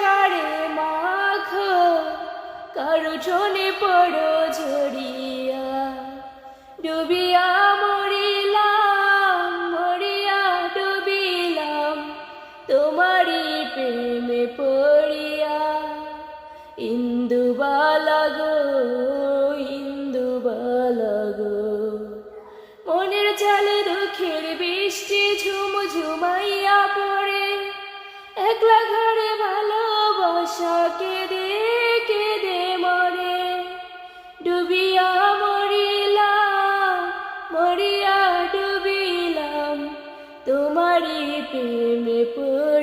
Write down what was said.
কারে মাখো কারো চনে পড়ো ঝরিয়া ডুবিয়া মরিলাম মরিয়া ডুবিলাম তোমারি প্রেমে পড়িয়া ইন্দুবালা গো ইন্দুবালা গো মনের চালে দুঃখের বৃষ্টি ঝুমঝুমাইয়া পড়ে একলা ঘরে ভালোবাসা কেঁদে কেঁদে মরে ডুবিয়া মরিলাম মরিয়া ডুবিলাম তোমারি প্রেমে পড়ে